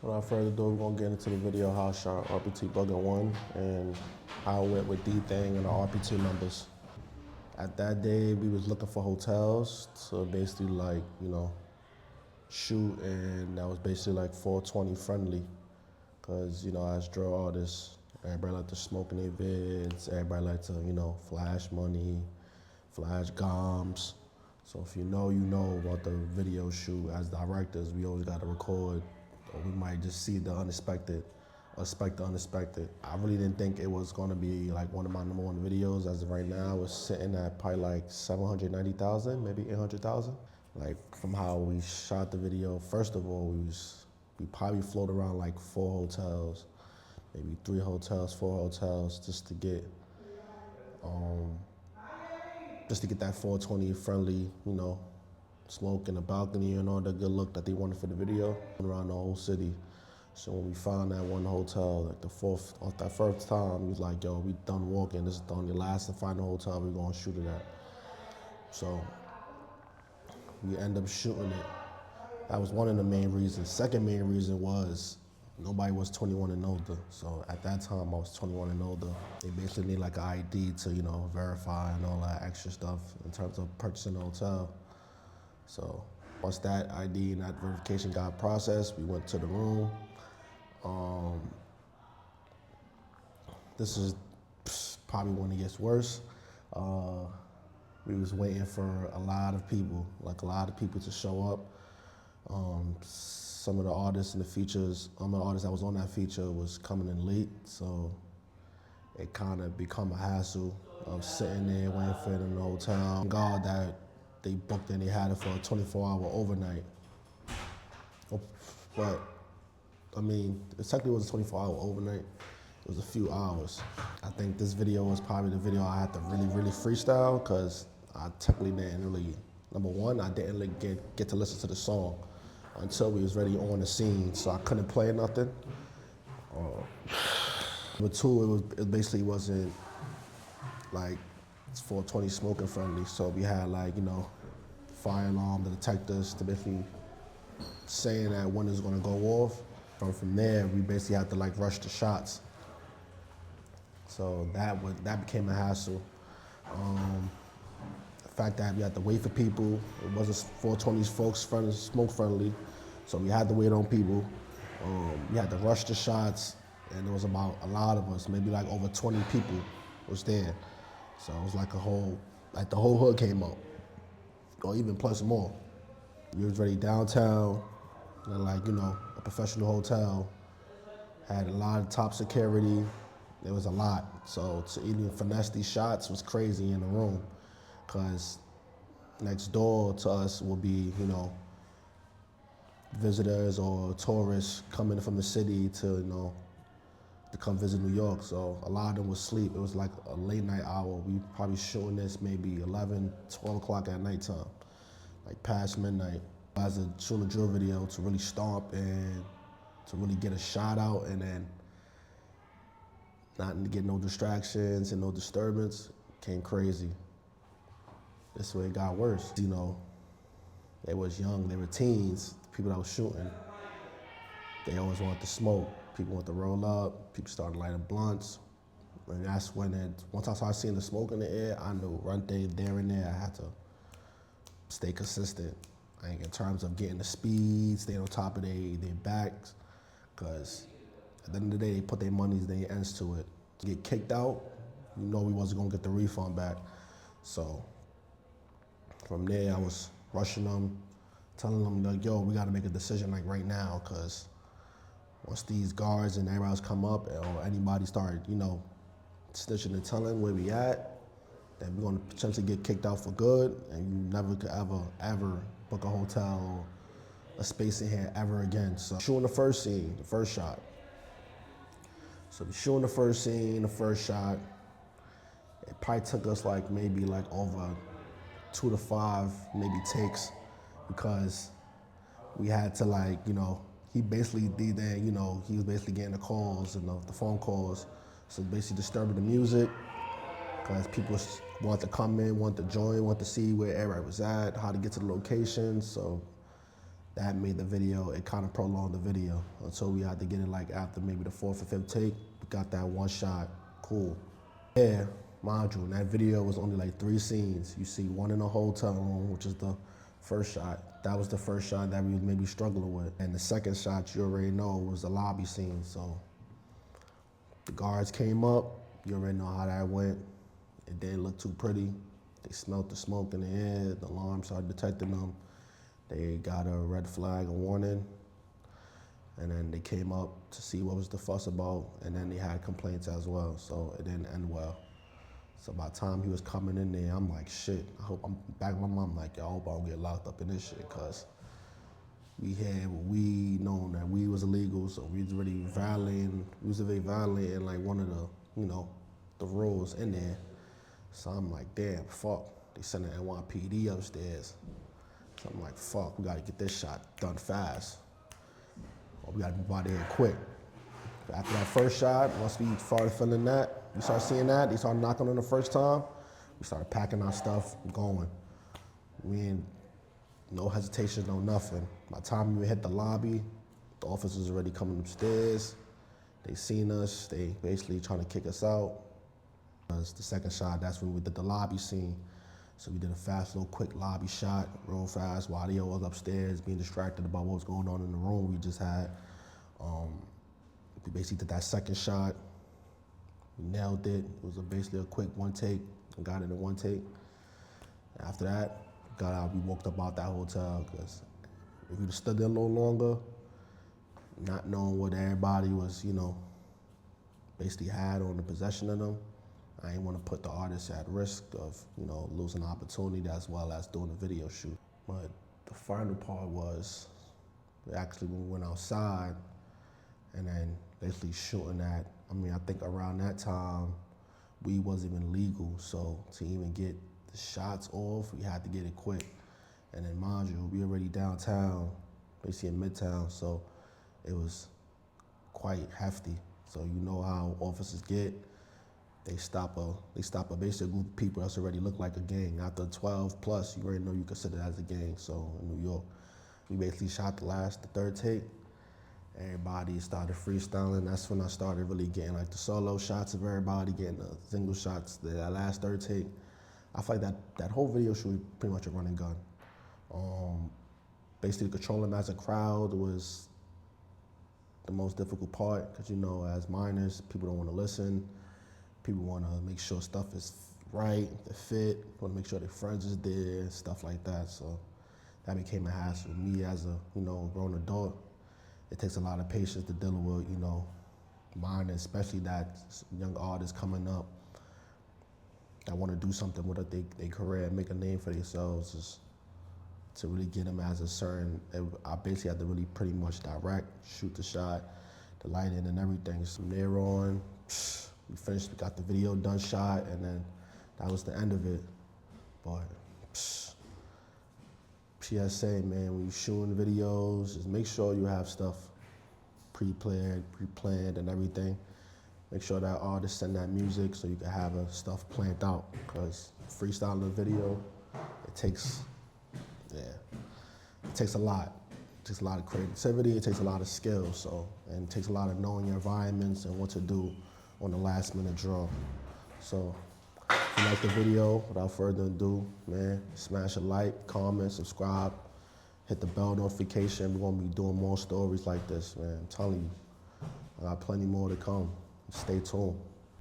Without further ado, we're gonna get into the video how I shot RPT Bugger 1 and how it went with D-Thing and the RPT numbers. At that day, we was looking for hotels to basically shoot, and that was basically like 420 friendly. Cause as drill artists, everybody like to smoke in their vids, everybody like to, flash money, flash goms. So if you know about the video shoot. As directors, we always gotta record, or we might just see the unexpected, expect the unexpected. I really didn't think it was gonna be like one of my number one videos. As of right now, it's sitting at probably like 790,000, maybe 800,000. Like from how we shot the video, first of all, we probably floated around like 4 hotels, maybe 3 hotels, 4 hotels, just to get that 420 friendly, smoke in the balcony and all the good look that they wanted for the video around the whole city. So when we found that one hotel, like that first time, we was like, yo, we done walking. This is the only last and final hotel we're gonna shoot it at. So we end up shooting it. That was one of the main reasons. Second main reason was nobody was 21 and older. So at that time, I was 21 and older. They basically need like an ID to, verify and all that extra stuff in terms of purchasing a hotel. So once that ID and that verification got processed, we went to the room. This is probably when it gets worse. We was waiting for a lot of people to show up. Some of the artists in the features, the artists that was on that feature was coming in late, so it kind of become a hassle of sitting there waiting for it in the hotel. Thank God that they booked and they had it for a 24-hour overnight. But I mean, it technically was a 24-hour overnight. It was a few hours. I think this video was probably the video I had to really freestyle, because I technically didn't really, number one, I didn't really get to listen to the song until we was ready on the scene, so I couldn't play nothing. Number two, it basically wasn't like 420 smoking friendly, so we had fire alarm, the detectors to basically saying that when it's gonna go off. From there, we basically had to rush the shots. So that became a hassle. The fact that we had to wait for people, it wasn't 420 folks smoke friendly, so we had to wait on people. We had to rush the shots, and there was about a lot of us, maybe over 20 people was there. So it was the whole hood came out, or even plus more. We was ready downtown, and a professional hotel, had a lot of top security. There was a lot, so to even finesse these shots was crazy in the room, because next door to us will be, visitors or tourists coming from the city to come visit New York. So a lot of them was asleep. It was like a late night hour. We probably shooting this maybe 11, 12 o'clock at nighttime, like past midnight. As a shoot a drill video to really stomp and to really get a shot out, and then not to get no distractions and no disturbance, came crazy. This way it got worse. They was young, they were teens, the people that was shooting. They always wanted to smoke. People wanted to roll up, people started lighting blunts. And that's when once I started seeing the smoke in the air, I knew right there and there I had to stay consistent. In terms of getting the speed, staying on top of their backs, because at the end of the day, they put their monies, their ends to it. To get kicked out, we wasn't gonna get the refund back. So from there, I was rushing them, telling them yo, we gotta make a decision right now, because once these guards and everybody else come up, or anybody start, snitching and telling where we at, then we're gonna potentially get kicked out for good, and you never could ever book a hotel or a space in here ever again. So shooting the first scene, the first shot. So we shooting the first scene, the first shot. It probably took us maybe over 2 to 5 maybe takes, because we had to he basically did that, he was basically getting the calls and the phone calls. So basically disturbing the music, because people want to come in, want to join, want to see where everybody was at, how to get to the location. So that made the video, it kind of prolonged the video until we had to get it like after maybe the 4th or 5th take. We got that one shot, cool. Yeah, mind you, in that video was only like 3 scenes. You see one in a hotel room, which is the first shot. That was the first shot that we was maybe struggling with. And the second shot, you already know, was the lobby scene. So the guards came up, you already know how that went. It didn't look too pretty. They smelled the smoke in the air, the alarm started detecting them. They got a red flag, a warning, and then they came up to see what was the fuss about, and then they had complaints as well, so it didn't end well. So by the time he was coming in there, I'm like, shit, I hope I'm back with my mom, like, yo, I hope I don't get locked up in this shit, cause we had what we known that weed was illegal, so we was already violating like one of the, you know, the rules in there. So I'm like, damn, fuck, they sent an NYPD upstairs. So I'm like, fuck, we gotta get this shot done fast. Or we gotta move out there quick. But after that first shot, once we started feeling that, we started seeing that, they started knocking on the first time, we started packing our stuff and going. We ain't, no hesitation, no nothing. By the time we hit the lobby, the officers already coming upstairs. They seen us, they basically trying to kick us out. The second shot, that's when we did the lobby scene. So we did a fast, little quick lobby shot, real fast, while they was upstairs being distracted about what was going on in the room we just had. We basically did that second shot. We nailed it. It was basically a quick one take. We got it in one take. After that, got out, we walked up out that hotel, because if we'd stood there a little longer, not knowing what everybody was, you know, basically had on the possession of them, I didn't want to put the artists at risk of, you know, losing the opportunity as well as doing a video shoot. But the final part was, actually when we went outside and then basically shooting that, I mean, I think around that time, weed wasn't even legal, so to even get the shots off, we had to get it quick. And then mind you, we already downtown, basically in Midtown, so it was quite hefty. So you know how officers get. They stop a basic group of people that's already look like a gang. After 12 plus, you already know you consider that as a gang. So in New York, we basically shot the third take. Everybody started freestyling. That's when I started really getting like the solo shots of everybody, getting the single shots, that last third take. I feel like that whole video shoot was pretty much a run and gun. Basically controlling them as a crowd was the most difficult part, because you know, as minors, people don't want to listen. People want to make sure stuff is right, they fit, want to make sure their friends is there, stuff like that. So that became a hassle. Me as a, you know, grown adult, it takes a lot of patience to deal with, you know, minors, especially that young artists coming up that want to do something with their career and make a name for themselves. Just to really get them as a certain, I basically had to really pretty much direct, shoot the shot, the lighting and everything. So from there on, we finished, we got the video done, shot, and then that was the end of it. But PSA, man, when you shooting videos, just make sure you have stuff pre-planned and everything. Make sure that artist send that music so you can have stuff planned out, because freestyling a video, it takes a lot. It takes a lot of creativity, it takes a lot of skill, and it takes a lot of knowing your environments and what to do on the last minute draw. So if you like the video, without further ado, man, smash a like, comment, subscribe, hit the bell notification. We're gonna be doing more stories like this, man. I'm telling you, I got plenty more to come. Stay tuned.